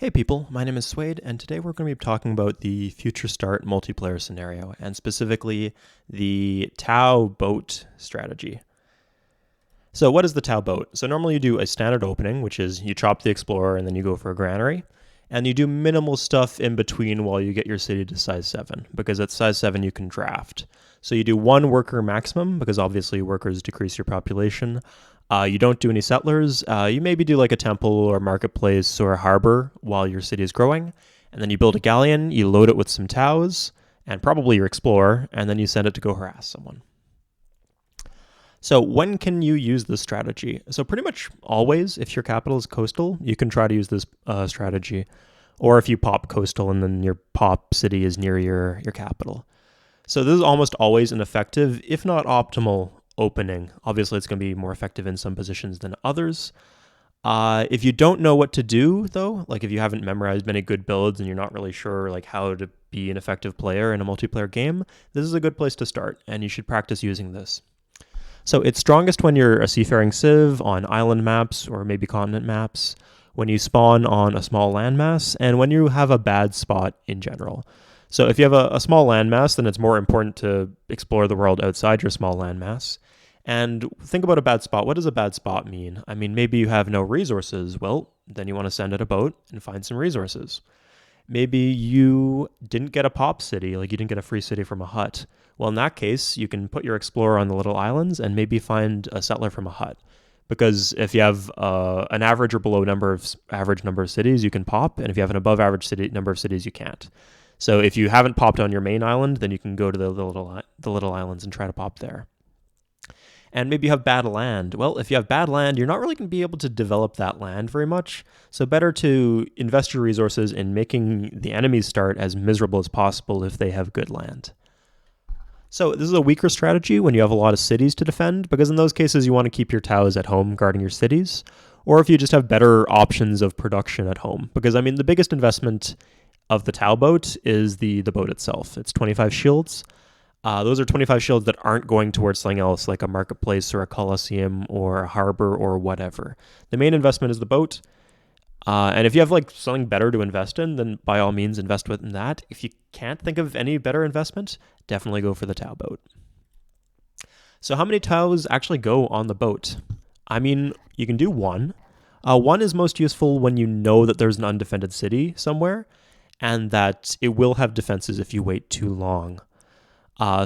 Hey people, my name is Suede, and today we're going to be talking about the Future Start multiplayer scenario, and specifically the Tau boat strategy. So what is the Tau boat? So normally you do a standard opening, which is you chop the Explorer and then you go for a granary, and you do minimal stuff in between while you get your city to size 7, because at size 7 you can draft. So you do one worker maximum, because obviously workers decrease your population. You don't do any settlers. You maybe do like a temple or marketplace or a harbor while your city is growing. And then you build a galleon, you load it with some taus, and probably your explorer, and then you send it to go harass someone. So when can you use this strategy? So pretty much always, if your capital is coastal, you can try to use this strategy. Or if you pop coastal and then your pop city is near your capital. So this is almost always an effective, if not optimal, opening. Obviously, it's going to be more effective in some positions than others. If you don't know what to do, though, like if you haven't memorized many good builds and you're not really sure like how to be an effective player in a multiplayer game, this is a good place to start, and you should practice using this. So it's strongest when you're a seafaring civ on island maps or maybe continent maps, when you spawn on a small landmass, and when you have a bad spot in general. So if you have a small landmass, then it's more important to explore the world outside your small landmass. And think about a bad spot. What does a bad spot mean? I mean, maybe you have no resources. Well, then you want to send out a boat and find some resources. Maybe you didn't get a pop city, like you didn't get a free city from a hut. Well, in that case, you can put your explorer on the little islands and maybe find a settler from a hut. Because if you have an average or below average number of cities, you can pop, and if you have an above average number of cities, you can't. So if you haven't popped on your main island, then you can go to the little islands and try to pop there. And maybe you have bad land. Well, if you have bad land, you're not really going to be able to develop that land very much. So better to invest your resources in making the enemies start as miserable as possible if they have good land. So this is a weaker strategy when you have a lot of cities to defend, because in those cases you want to keep your taus at home guarding your cities, or if you just have better options of production at home. Because, I mean, the biggest investment of the Tau boat is the boat itself. It's 25 shields. Those are 25 shields that aren't going towards something else like a marketplace or a coliseum or a harbor or whatever. The main investment is the boat. And if you have like something better to invest in, then by all means invest in that. If you can't think of any better investment, definitely go for the Tau boat. So how many taus actually go on the boat? I mean, you can do one. One is most useful when you know that there's an undefended city somewhere, and that it will have defenses if you wait too long.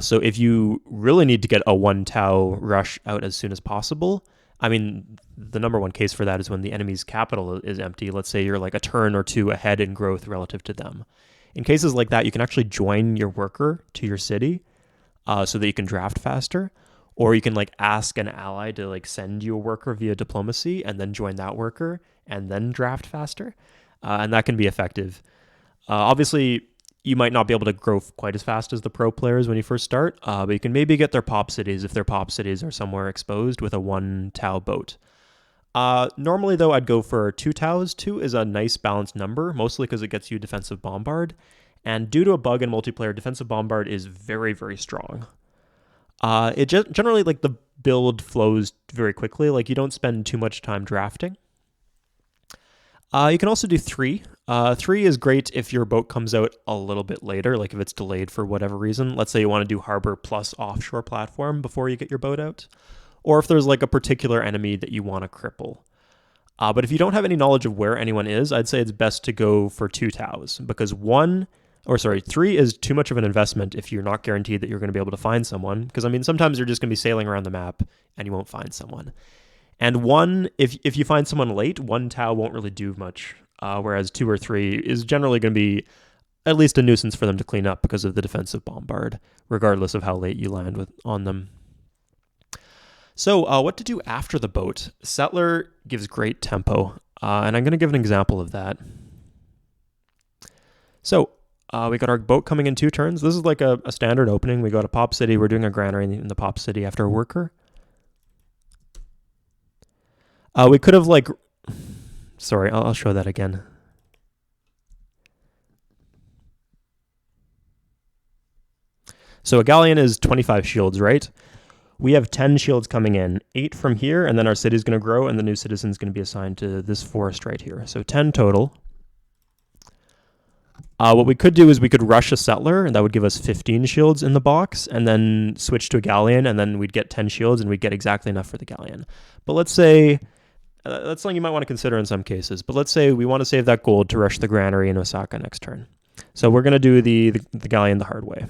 So if you really need to get a 1 Tau rush out as soon as possible, I mean, the number one case for that is when the enemy's capital is empty. Let's say you're like a turn or two ahead in growth relative to them. In cases like that, you can actually join your worker to your city so that you can draft faster. Or you can like ask an ally to like send you a worker via diplomacy and then join that worker and then draft faster. And that can be effective. Obviously, you might not be able to grow quite as fast as the pro players when you first start, but you can maybe get their pop cities if their pop cities are somewhere exposed with a 1 Tau boat. Normally, though, I'd go for 2 taus. 2 is a nice balanced number, mostly because it gets you defensive bombard. And due to a bug in multiplayer, defensive bombard is very, very strong. It generally, like, the build flows very quickly. Like, you don't spend too much time drafting. You can also do 3. 3 is great if your boat comes out a little bit later, like if it's delayed for whatever reason. Let's say you want to do harbor plus offshore platform before you get your boat out. Or if there's like a particular enemy that you want to cripple. But if you don't have any knowledge of where anyone is, I'd say it's best to go for 2 taus, because 3 is too much of an investment if you're not guaranteed that you're going to be able to find someone. Because, I mean, sometimes you're just going to be sailing around the map and you won't find someone. And 1, if you find someone late, 1 Tau won't really do much, whereas 2 or 3 is generally going to be at least a nuisance for them to clean up because of the defensive bombard, regardless of how late you land on them. So what to do after the boat? Settler gives great tempo, and I'm going to give an example of that. So we got our boat coming in 2 turns. This is like a standard opening. We go to Pop City. We're doing a granary in the Pop City after a worker. We could have like, sorry, I'll show that again. So a Galleon is 25 shields, right? We have 10 shields coming in, 8 from here, and then our city's going to grow, and the new citizen's going to be assigned to this forest right here. So 10 total. What we could do is we could rush a settler, and that would give us 15 shields in the box, and then switch to a Galleon, and then we'd get 10 shields, and we'd get exactly enough for the Galleon. But let's say, that's something you might want to consider in some cases, but let's say we want to save that gold to rush the granary in Osaka next turn. So we're going to do the Galleon the hard way.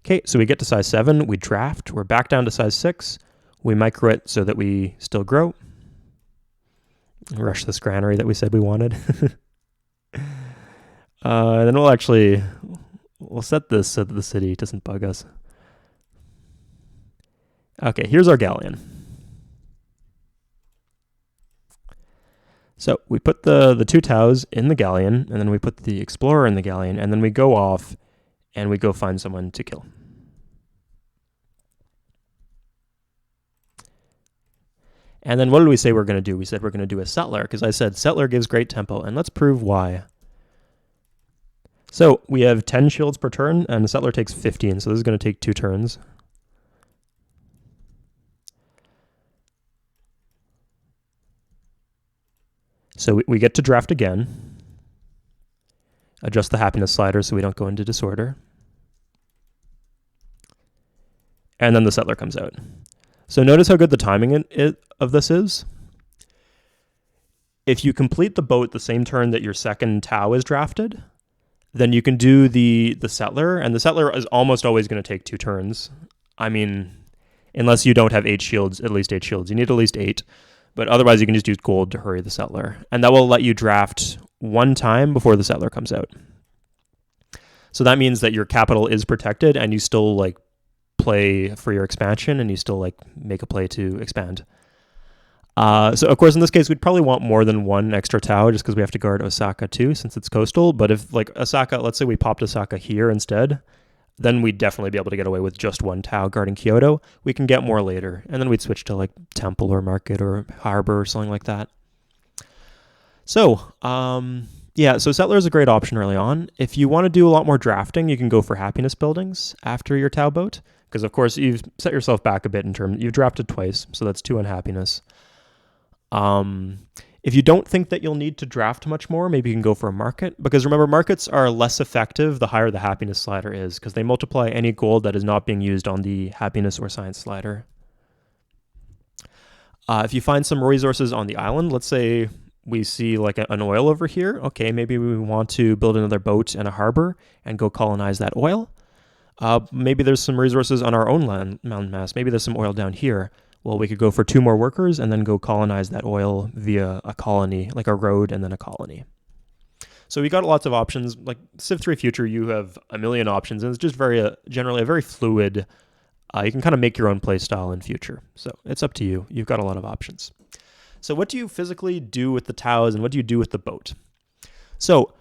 Okay, so we get to size 7, we draft, we're back down to size 6, we micro it so that we still grow. Rush this granary that we said we wanted. And then we'll set this so that the city doesn't bug us. Okay, here's our Galleon. So we put the 2 Taus in the Galleon, and then we put the Explorer in the Galleon, and then we go off and we go find someone to kill. And then what did we say we're going to do? We said we're going to do a settler, because I said settler gives great tempo, and let's prove why. So we have 10 shields per turn, and the settler takes 15, so this is going to take 2 turns. So we get to draft again. Adjust the happiness slider so we don't go into disorder. And then the settler comes out. So notice how good the timing of this is. If you complete the boat the same turn that your second Tau is drafted, then you can do the settler, and the settler is almost always going to take 2 turns. I mean, unless you don't have 8 shields, at least 8 shields. You need at least 8, but otherwise you can just use gold to hurry the settler. And that will let you draft 1 time before the settler comes out. So that means that your capital is protected, and you still like play for your expansion, and you still like make a play to expand. So of course in this case we'd probably want more than 1 extra Tau, just because we have to guard Osaka too, since it's coastal. But if like Osaka, let's say we popped Osaka here instead, then we'd definitely be able to get away with just 1 Tau guarding Kyoto. We can get more later, and then we'd switch to like temple or market or harbor or something like that. So yeah, so settler is a great option early on. If you want to do a lot more drafting, you can go for happiness buildings after your Tau boat, because of course you've set yourself back a bit in terms, you've drafted twice, so that's 2 unhappiness. If you don't think that you'll need to draft much more, maybe you can go for a market, because remember, markets are less effective the higher the happiness slider is, because they multiply any gold that is not being used on the happiness or science slider. If you find some resources on the island, let's say we see like an oil over here, okay, maybe we want to build another boat and a harbor and go colonize that oil. Maybe there's some resources on our own land mass. Maybe there's some oil down here. Well, we could go for 2 more workers and then go colonize that oil via a colony, like a road and then a colony. So we got lots of options. Like Civ 3 Future, you have a million options, and it's just generally a very fluid. You can kind of make your own play style in Future. So it's up to you. You've got a lot of options. So what do you physically do with the Taus, and what do you do with the boat? So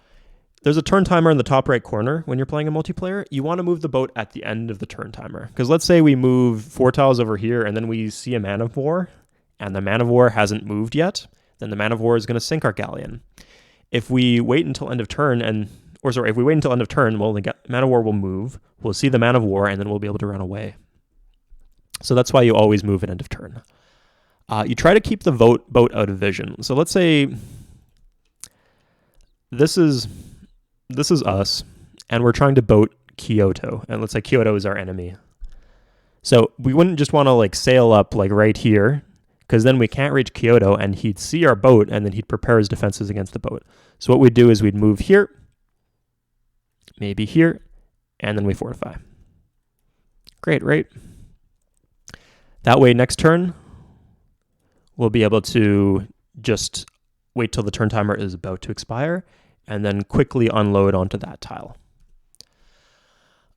there's a turn timer in the top right corner when you're playing a multiplayer. You want to move the boat at the end of the turn timer, because let's say we move 4 tiles over here and then we see a Man of War, and the Man of War hasn't moved yet, then the Man of War is going to sink our Galleon. If we wait until end of turn, if we wait until end of turn, well, the Man of War will move, we'll see the Man of War, and then we'll be able to run away. So that's why you always move at end of turn. You try to keep the boat out of vision. So let's say this is us, and we're trying to boat Kyoto, and let's say Kyoto is our enemy. So we wouldn't just want to like sail up like right here, because then we can't reach Kyoto, and he'd see our boat, and then he'd prepare his defenses against the boat. So what we'd do is we'd move here, maybe here, and then we fortify. Great, right? That way next turn, we'll be able to just wait till the turn timer is about to expire, and then quickly unload onto that tile.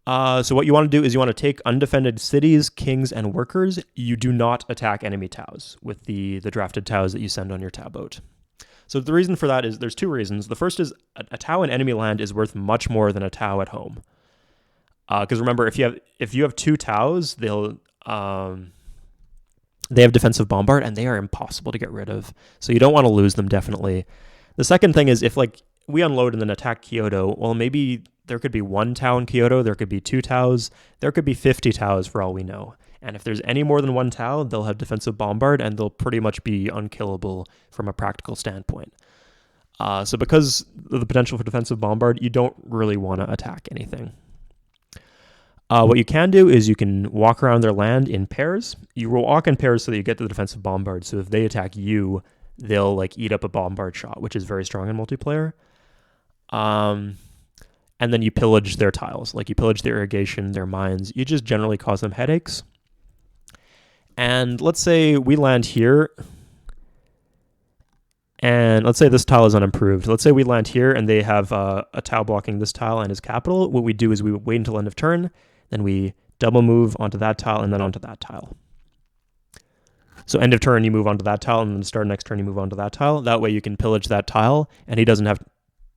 So what you want to do is you want to take undefended cities, kings, and workers. You do not attack enemy Taus with the drafted Taus that you send on your Tau boat. So the reason for that is there's 2 reasons. The first is a Tau in enemy land is worth much more than a Tau at home. Because remember, if you have 2 Taus, they have defensive bombard, and they are impossible to get rid of. So you don't want to lose them, definitely. The second thing is if like we unload and then attack Kyoto, well, maybe there could be 1 Tau in Kyoto, there could be 2 Taus, there could be 50 Taus for all we know. And if there's any more than 1 Tau, they'll have defensive bombard, and they'll pretty much be unkillable from a practical standpoint. So because of the potential for defensive bombard, you don't really want to attack anything. What you can do is you can walk around their land in pairs. You will walk in pairs so that you get to the defensive bombard. So if they attack you, they'll like eat up a bombard shot, which is very strong in multiplayer. And then you pillage their tiles, like you pillage their irrigation, their mines. You just generally cause them headaches. And let's say we land here, and let's say this tile is unimproved. Let's say we land here and they have a tile blocking this tile and his capital. What we do is we wait until end of turn, then we double move onto that tile and then onto that tile. So end of turn, you move onto that tile, and then start next turn, you move onto that tile. That way you can pillage that tile, and he doesn't have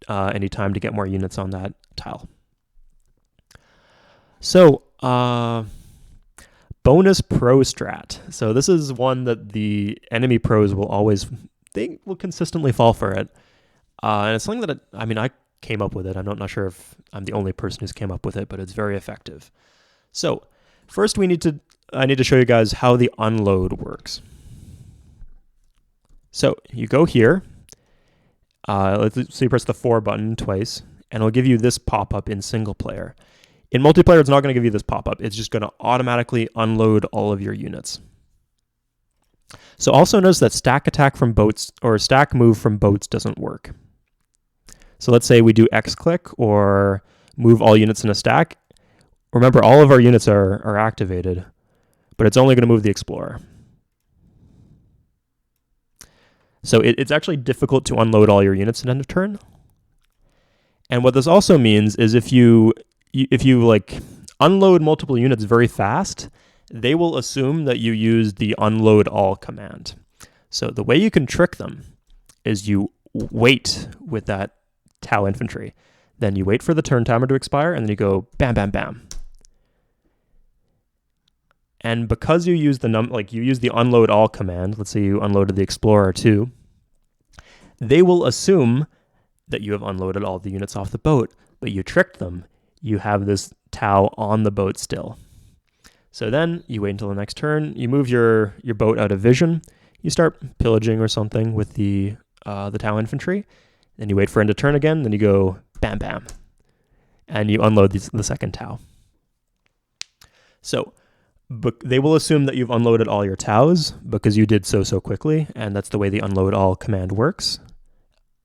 any time to get more units on that tile. So, bonus pro strat. So this is one that the enemy pros will always, they will consistently fall for it. And it's something that, I came up with it. I'm not sure if I'm the only person who's came up with it, but it's very effective. So first I need to show you guys how the unload works. So you go here, so you press the 4 button twice, and it'll give you this pop-up in single player. In multiplayer, it's not going to give you this pop-up. It's just going to automatically unload all of your units. So also notice that stack attack from boats or stack move from boats doesn't work. So let's say we do X click or move all units in a stack. Remember, all of our units are activated, but it's only going to move the Explorer. So it's actually difficult to unload all your units at end of turn. And what this also means is if you like unload multiple units very fast, they will assume that you use the unload all command. So the way you can trick them is you wait with that Tau infantry. Then you wait for the turn timer to expire, and then you go bam, bam, bam. And because you use the unload all command, let's say you unloaded the Explorer too, they will assume that you have unloaded all the units off the boat, but you tricked them. You have this Tau on the boat still. So then you wait until the next turn, you move your boat out of vision, you start pillaging or something with the Tau infantry, then you wait for end of turn again, then you go bam, bam, and you unload the second Tau. So they will assume that you've unloaded all your Taus because you did so quickly, and that's the way the unload all command works.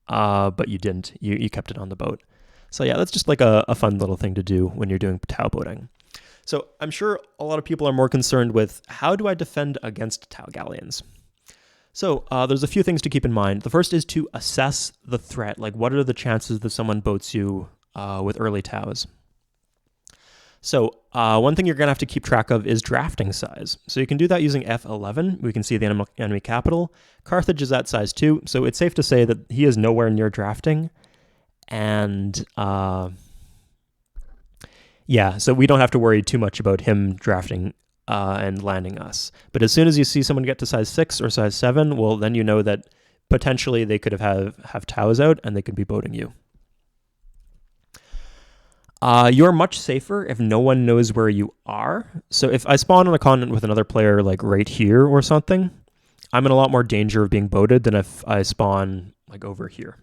But you didn't. You kept it on the boat. So yeah, that's just like a fun little thing to do when you're doing Tau boating. So I'm sure a lot of people are more concerned with how do I defend against Tau Galleons? So there's a few things to keep in mind. The first is to assess the threat. Like, what are the chances that someone boats you with early Taus? So one thing you're going to have to keep track of is drafting size. So you can do that using F11. We can see the enemy capital. Carthage is at size 2, so it's safe to say that he is nowhere near drafting. And yeah, so we don't have to worry too much about him drafting and landing us. But as soon as you see someone get to size 6 or size 7, well, then you know that potentially they could have Taus out and they could be boating you. You're much safer if no one knows where you are. So if I spawn on a continent with another player like right here or something, I'm in a lot more danger of being boated than if I spawn like over here.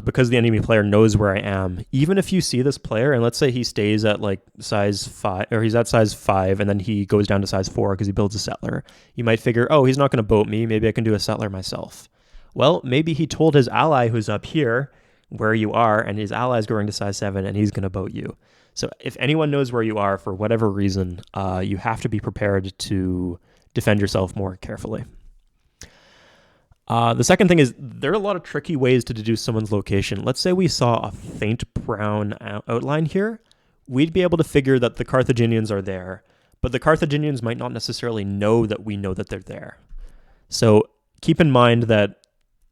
Because the enemy player knows where I am. Even if you see this player, and let's say he stays at like size 5, or he's at size 5, and then he goes down to size 4 because he builds a settler, you might figure, oh, he's not going to boat me. Maybe I can do a settler myself. Well, maybe he told his ally who's up here where you are, and his ally is going to size 7, and he's going to boat you. So if anyone knows where you are for whatever reason, you have to be prepared to defend yourself more carefully. The second thing is there are a lot of tricky ways to deduce someone's location. Let's say we saw a faint brown outline here. We'd be able to figure that the Carthaginians are there, but the Carthaginians might not necessarily know that we know that they're there. So keep in mind that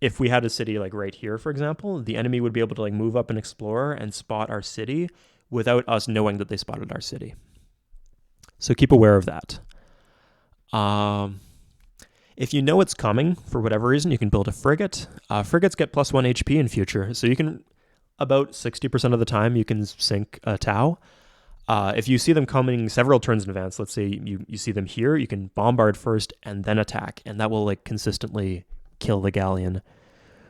if we had a city like right here, for example, the enemy would be able to like move up and explore and spot our city without us knowing that they spotted our city. So keep aware of that. If you know it's coming, for whatever reason, you can build a frigate. Frigates get +1 HP in future, so you can, about 60% of the time, you can sink a Tau. If you see them coming several turns in advance, let's say you see them here, you can bombard first and then attack, and that will like consistently kill the Galleon.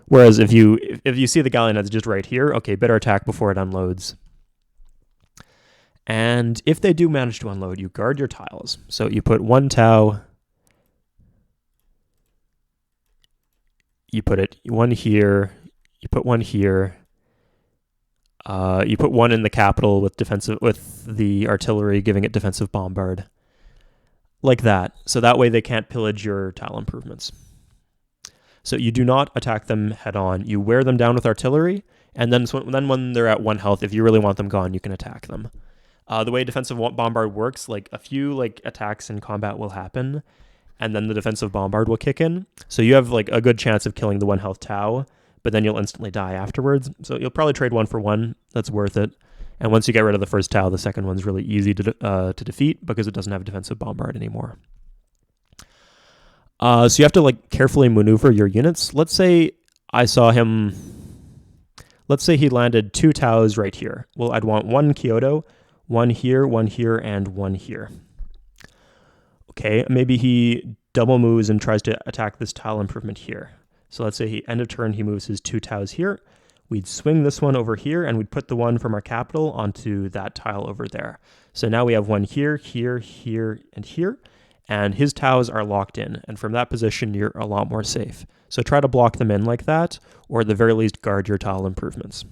Whereas if you see the Galleon that's just right here, okay, better attack before it unloads. And if they do manage to unload, you guard your tiles. So you put one Tau, you put one here, you put one here, you put one in the capital with the artillery, giving it defensive bombard. Like that. So that way they can't pillage your tile improvements. So you do not attack them head on. You wear them down with artillery, and then when they're at 1 health, if you really want them gone, you can attack them. The way defensive bombard works, like a few attacks in combat will happen, and then the defensive bombard will kick in. So you have a good chance of killing the 1 health Tau, but then you'll instantly die afterwards. So you'll probably trade 1 for 1. That's worth it. And once you get rid of the first Tau, the second one's really easy to defeat because it doesn't have defensive bombard anymore. So you have to carefully maneuver your units. Let's say he landed 2 Taus right here. Well, I'd want 1 Kyoto, 1 here, and 1 here. Okay, maybe he double moves and tries to attack this tile improvement here. So let's say end of turn, he moves his 2 Taus here. We'd swing this one over here, and we'd put the one from our capital onto that tile over there. So now we have 1 here, here, here, and here, and his Taus are locked in. And from that position, you're a lot more safe. So try to block them in like that, or at the very least, guard your tile improvements.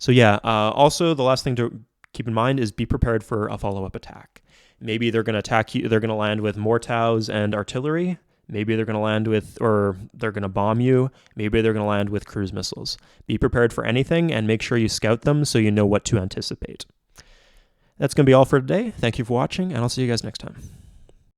So yeah, also the last thing to keep in mind is be prepared for a follow-up attack. Maybe they're going to attack you, they're going to land with more Taus and artillery. Maybe they're going to land with, or they're going to bomb you. Maybe they're going to land with cruise missiles. Be prepared for anything and make sure you scout them so you know what to anticipate. That's going to be all for today. Thank you for watching, and I'll see you guys next time.